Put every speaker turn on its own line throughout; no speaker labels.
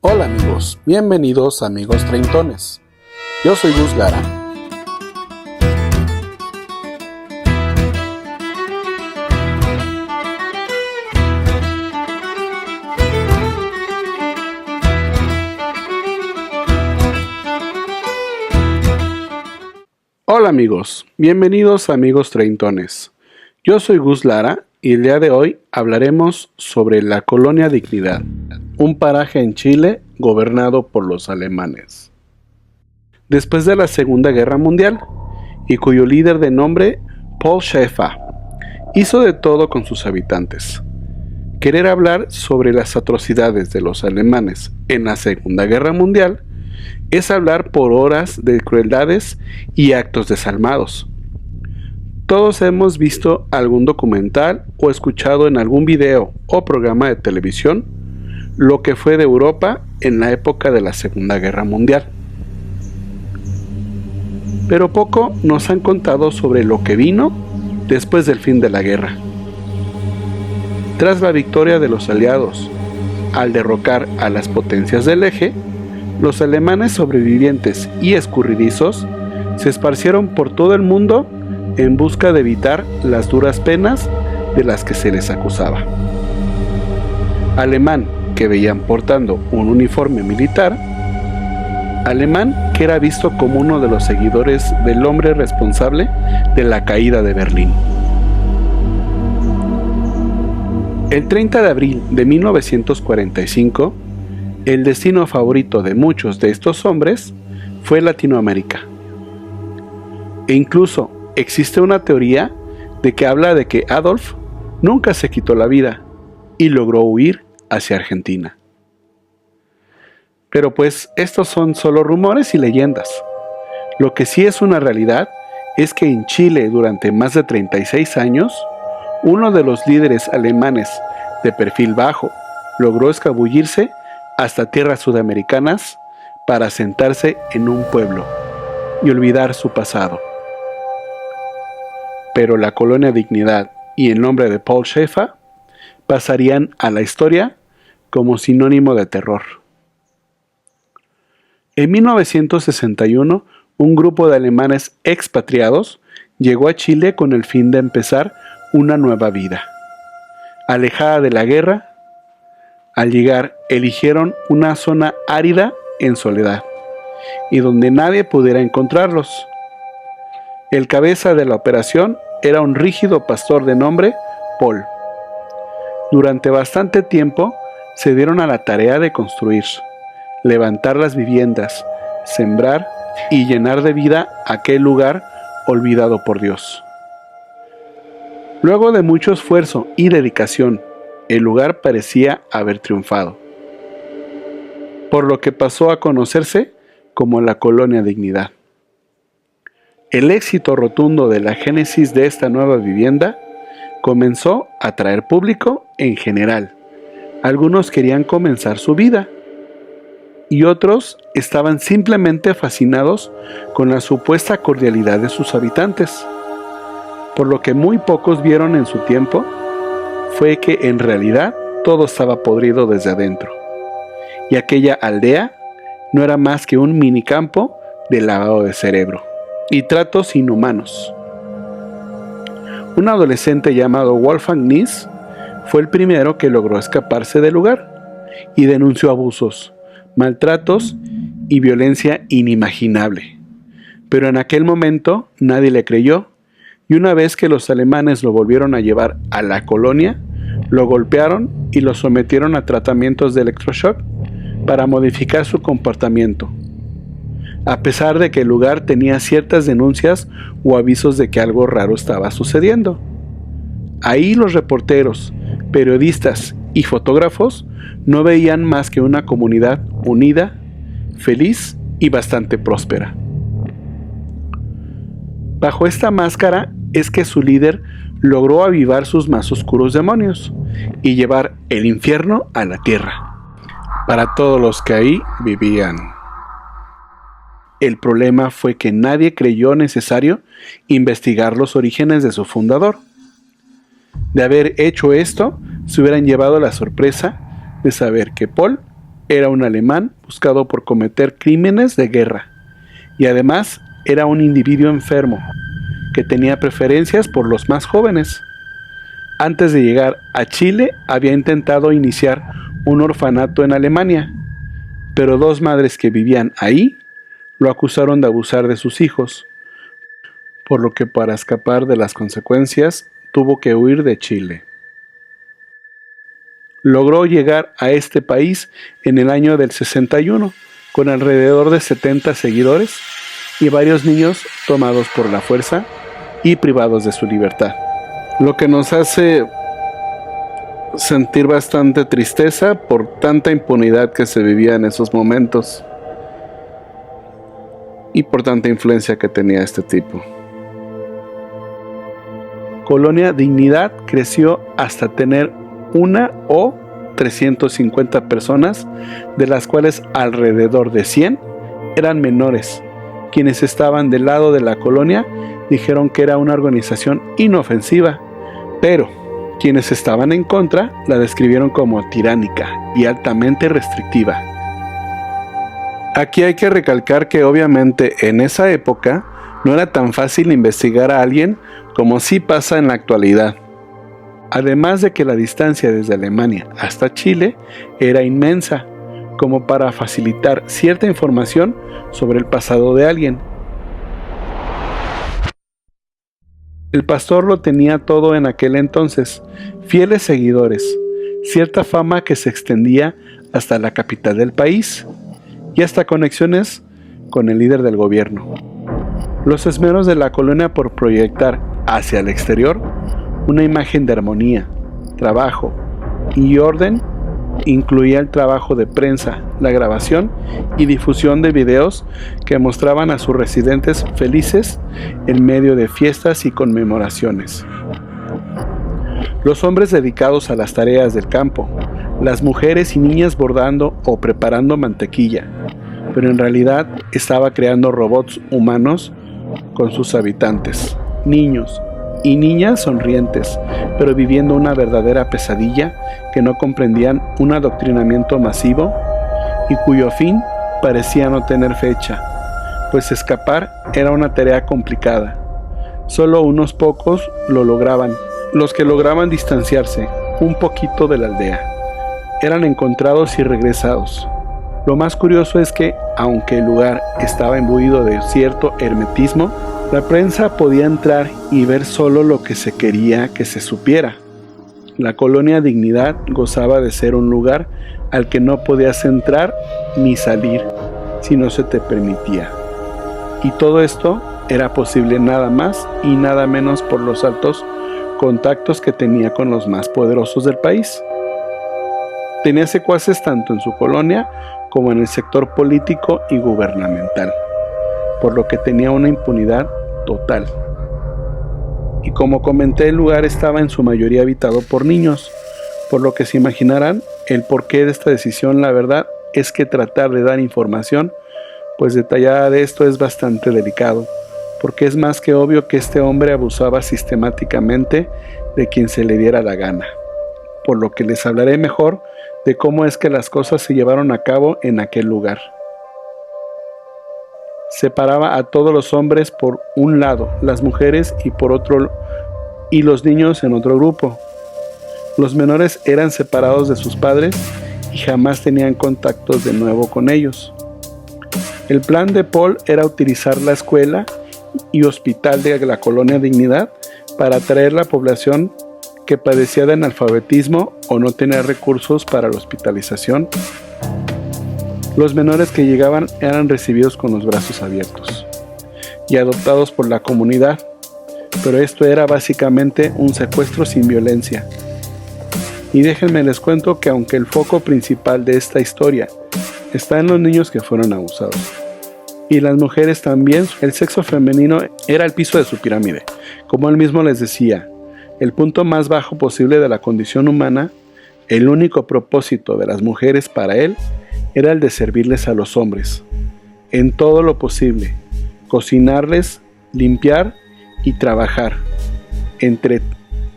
Hola amigos, bienvenidos a Amigos Treintones. Yo soy Gus Lara. Hola amigos, bienvenidos a Amigos Treintones. Yo soy Gus Lara y el día de hoy hablaremos sobre la Colonia Dignidad, un paraje en Chile gobernado por los alemanes. Después de la Segunda Guerra Mundial, y cuyo líder de nombre Paul Schaefer hizo de todo con sus habitantes. Querer hablar sobre las atrocidades de los alemanes en la Segunda Guerra Mundial es hablar por horas de crueldades y actos desalmados. Todos hemos visto algún documental o escuchado en algún video o programa de televisión lo que fue de Europa en la época de la Segunda Guerra Mundial. Pero poco nos han contado sobre lo que vino después del fin de la guerra. Tras la victoria de los aliados, al derrocar a las potencias del eje, los alemanes sobrevivientes y escurridizos se esparcieron por todo el mundo en busca de evitar las duras penas de las que se les acusaba. Alemán que veían portando un uniforme militar, alemán que era visto como uno de los seguidores del hombre responsable de la caída de Berlín. El 30 de abril de 1945, el destino favorito de muchos de estos hombres fue Latinoamérica. E incluso existe una teoría de que habla de que Adolf nunca se quitó la vida y logró huir hacia Argentina. Pero pues estos son solo rumores y leyendas. Lo que sí es una realidad es que en Chile durante más de 36 años, uno de los líderes alemanes de perfil bajo logró escabullirse hasta tierras sudamericanas para asentarse en un pueblo y olvidar su pasado. Pero la Colonia Dignidad y el nombre de Paul Schaefer pasarían a la historia como sinónimo de terror. En 1961, un grupo de alemanes expatriados llegó a Chile con el fin de empezar una nueva vida. Alejada de la guerra, al llegar eligieron una zona árida en soledad y donde nadie pudiera encontrarlos. El cabeza de la operación era un rígido pastor de nombre Paul. Durante bastante tiempo se dieron a la tarea de construir, levantar las viviendas, sembrar y llenar de vida aquel lugar olvidado por Dios. Luego de mucho esfuerzo y dedicación, el lugar parecía haber triunfado, por lo que pasó a conocerse como la Colonia Dignidad. El éxito rotundo de la génesis de esta nueva vivienda comenzó a atraer público en general. Algunos querían comenzar su vida y otros estaban simplemente fascinados con la supuesta cordialidad de sus habitantes. Por lo que muy pocos vieron en su tiempo fue que en realidad todo estaba podrido desde adentro y aquella aldea no era más que un minicampo de lavado de cerebro y tratos inhumanos. Un adolescente llamado Wolfgang Nies fue el primero que logró escaparse del lugar y denunció abusos, maltratos y violencia inimaginable. Pero en aquel momento nadie le creyó y una vez que los alemanes lo volvieron a llevar a la colonia, lo golpearon y lo sometieron a tratamientos de electroshock para modificar su comportamiento, a pesar de que el lugar tenía ciertas denuncias o avisos de que algo raro estaba sucediendo. Ahí los reporteros, periodistas y fotógrafos no veían más que una comunidad unida, feliz y bastante próspera. Bajo esta máscara es que su líder logró avivar sus más oscuros demonios y llevar el infierno a la tierra, para todos los que ahí vivían. El problema fue que nadie creyó necesario investigar los orígenes de su fundador. De haber hecho esto, se hubieran llevado la sorpresa de saber que Paul era un alemán buscado por cometer crímenes de guerra y además era un individuo enfermo que tenía preferencias por los más jóvenes. Antes de llegar a Chile había intentado iniciar un orfanato en Alemania, pero 2 madres que vivían ahí lo acusaron de abusar de sus hijos, por lo que para escapar de las consecuencias tuvo que huir de Chile. Logró llegar a este país en el año del 61, con alrededor de 70 seguidores y varios niños tomados por la fuerza y privados de su libertad. Lo que nos hace sentir bastante tristeza por tanta impunidad que se vivía en esos momentos y por tanta influencia que tenía este tipo. Colonia Dignidad creció hasta tener 1 o 350 personas, de las cuales alrededor de 100 eran menores. Quienes estaban del lado de la colonia dijeron que era una organización inofensiva, pero quienes estaban en contra la describieron como tiránica y altamente restrictiva. Aquí hay que recalcar que obviamente en esa época no era tan fácil investigar a alguien como sí pasa en la actualidad. Además de que la distancia desde Alemania hasta Chile era inmensa, como para facilitar cierta información sobre el pasado de alguien. El pastor lo tenía todo en aquel entonces: fieles seguidores, cierta fama que se extendía hasta la capital del país y hasta conexiones con el líder del gobierno. Los esmeros de la colonia por proyectar hacia el exterior una imagen de armonía, trabajo y orden incluía el trabajo de prensa, la grabación y difusión de videos que mostraban a sus residentes felices en medio de fiestas y conmemoraciones. Los hombres dedicados a las tareas del campo, las mujeres y niñas bordando o preparando mantequilla, pero en realidad estaba creando robots humanos con sus habitantes, niños y niñas sonrientes, pero viviendo una verdadera pesadilla que no comprendían un adoctrinamiento masivo y cuyo fin parecía no tener fecha, pues escapar era una tarea complicada. Solo unos pocos lo lograban. Los que lograban distanciarse un poquito de la aldea eran encontrados y regresados. Lo más curioso es que, aunque el lugar estaba imbuido de cierto hermetismo, la prensa podía entrar y ver solo lo que se quería que se supiera. La colonia Dignidad gozaba de ser un lugar al que no podías entrar ni salir si no se te permitía. Y todo esto era posible nada más y nada menos por los altos contactos que tenía con los más poderosos del país. Tenía secuaces tanto en su colonia como en el sector político y gubernamental, por lo que tenía una impunidad total. Y como comenté, el lugar estaba en su mayoría habitado por niños, por lo que se imaginarán el porqué de esta decisión. La verdad es que tratar de dar información pues detallada de esto es bastante delicado, porque es más que obvio que este hombre abusaba sistemáticamente de quien se le diera la gana, por lo que les hablaré mejor de cómo es que las cosas se llevaron a cabo en aquel lugar. Separaba a todos los hombres por un lado, las mujeres y por otro, y los niños en otro grupo. Los menores eran separados de sus padres y jamás tenían contactos de nuevo con ellos. El plan de Paul era utilizar la escuela y hospital de la colonia Dignidad para atraer la población que padecía de analfabetismo o no tenía recursos para la hospitalización. Los menores que llegaban eran recibidos con los brazos abiertos y adoptados por la comunidad, pero esto era básicamente un secuestro sin violencia. Y déjenme les cuento que aunque el foco principal de esta historia está en los niños que fueron abusados y las mujeres también, el sexo femenino era el piso de su pirámide. Como él mismo les decía, el punto más bajo posible de la condición humana. El único propósito de las mujeres para él era el de servirles a los hombres en todo lo posible, cocinarles, limpiar y trabajar, entre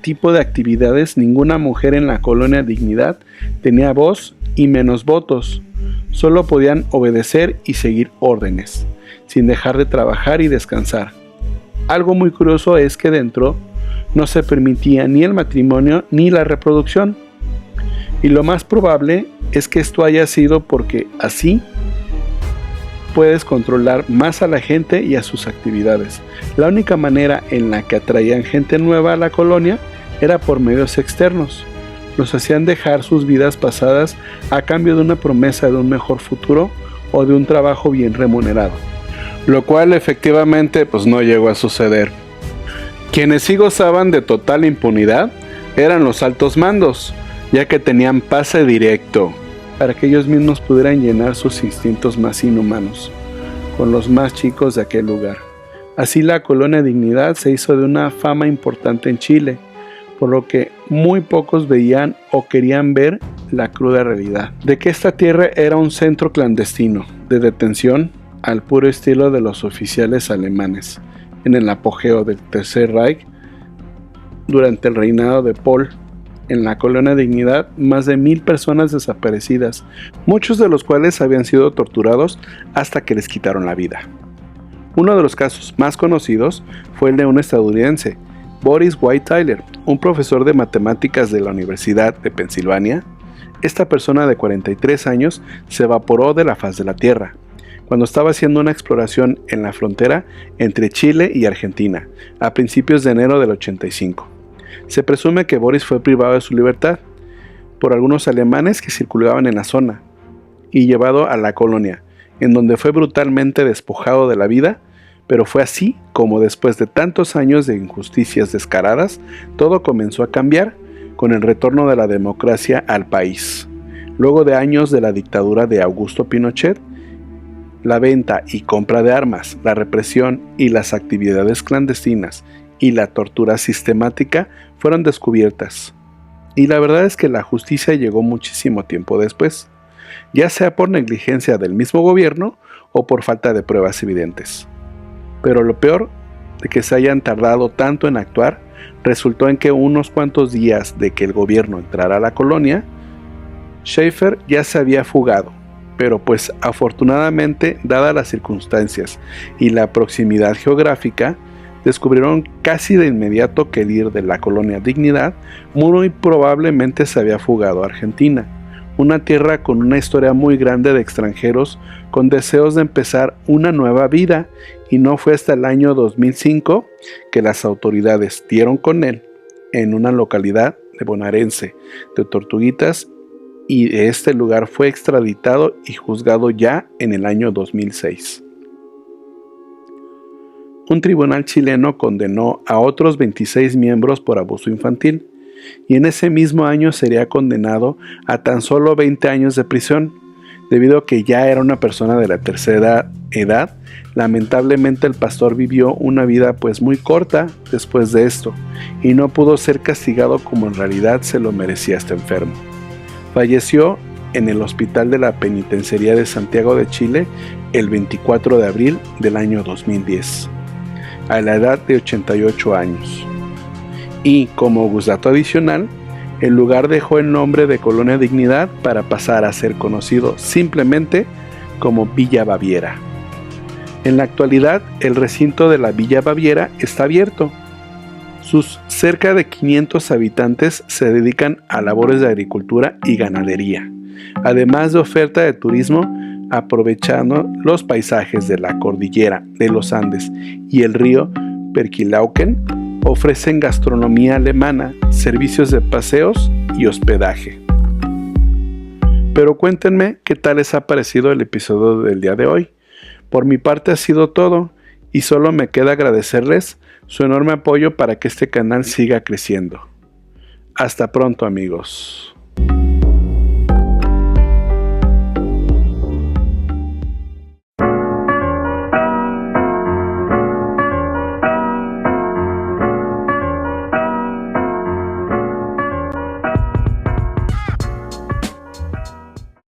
tipo de actividades, ninguna mujer en la colonia Dignidad tenía voz y menos votos. Solo podían obedecer y seguir órdenes, sin dejar de trabajar y descansar. Algo muy curioso es que dentro no se permitía ni el matrimonio ni la reproducción. Y lo más probable es que esto haya sido porque así puedes controlar más a la gente y a sus actividades. La única manera en la que atraían gente nueva a la colonia era por medios externos. Los hacían dejar sus vidas pasadas a cambio de una promesa de un mejor futuro o de un trabajo bien remunerado, lo cual efectivamente no llegó a suceder. Quienes sí gozaban de total impunidad eran los altos mandos, ya que tenían pase directo para que ellos mismos pudieran llenar sus instintos más inhumanos con los más chicos de aquel lugar. Así la colonia Dignidad se hizo de una fama importante en Chile, por lo que muy pocos veían o querían ver la cruda realidad de que esta tierra era un centro clandestino de detención al puro estilo de los oficiales alemanes en el apogeo del Tercer Reich durante el reinado de Paul. En la colonia Dignidad, más de 1000 personas desaparecidas, muchos de los cuales habían sido torturados hasta que les quitaron la vida. Uno de los casos más conocidos fue el de un estadounidense, Boris White Tyler, un profesor de matemáticas de la Universidad de Pensilvania. Esta persona de 43 años se evaporó de la faz de la Tierra cuando estaba haciendo una exploración en la frontera entre Chile y Argentina, a principios de enero del 85. Se presume que Boris fue privado de su libertad por algunos alemanes que circulaban en la zona y llevado a la colonia, en donde fue brutalmente despojado de la vida, pero fue así como después de tantos años de injusticias descaradas, todo comenzó a cambiar con el retorno de la democracia al país. Luego de años de la dictadura de Augusto Pinochet, la venta y compra de armas, la represión y las actividades clandestinas y la tortura sistemática fueron descubiertas. Y la verdad es que la justicia llegó muchísimo tiempo después, ya sea por negligencia del mismo gobierno o por falta de pruebas evidentes. Pero lo peor de que se hayan tardado tanto en actuar resultó en que unos cuantos días de que el gobierno entrara a la colonia, Schaefer ya se había fugado, pero pues afortunadamente, dadas las circunstancias y la proximidad geográfica, descubrieron casi de inmediato que el líder de la colonia Dignidad muy probablemente se había fugado a Argentina, una tierra con una historia muy grande de extranjeros con deseos de empezar una nueva vida, y no fue hasta el año 2005 que las autoridades dieron con él en una localidad de bonaerense de Tortuguitas, y de este lugar fue extraditado y juzgado ya en el año 2006. Un tribunal chileno condenó a otros 26 miembros por abuso infantil, y en ese mismo año sería condenado a tan solo 20 años de prisión, debido a que ya era una persona de la tercera edad. Lamentablemente el pastor vivió una vida muy corta después de esto, y no pudo ser castigado como en realidad se lo merecía este enfermo. Falleció en el hospital de la penitenciaría de Santiago de Chile el 24 de abril del año 2010. A la edad de 88 años. Y como dato adicional, el lugar dejó el nombre de Colonia Dignidad para pasar a ser conocido simplemente como Villa Baviera. En la actualidad, el recinto de la Villa Baviera está abierto. Sus cerca de 500 habitantes se dedican a labores de agricultura y ganadería, además de oferta de turismo, aprovechando los paisajes de la cordillera de los Andes y el río Perquilauquen. Ofrecen gastronomía alemana, servicios de paseos y hospedaje. Pero cuéntenme qué tal les ha parecido el episodio del día de hoy. Por mi parte ha sido todo, y solo me queda agradecerles su enorme apoyo para que este canal siga creciendo. Hasta pronto, amigos.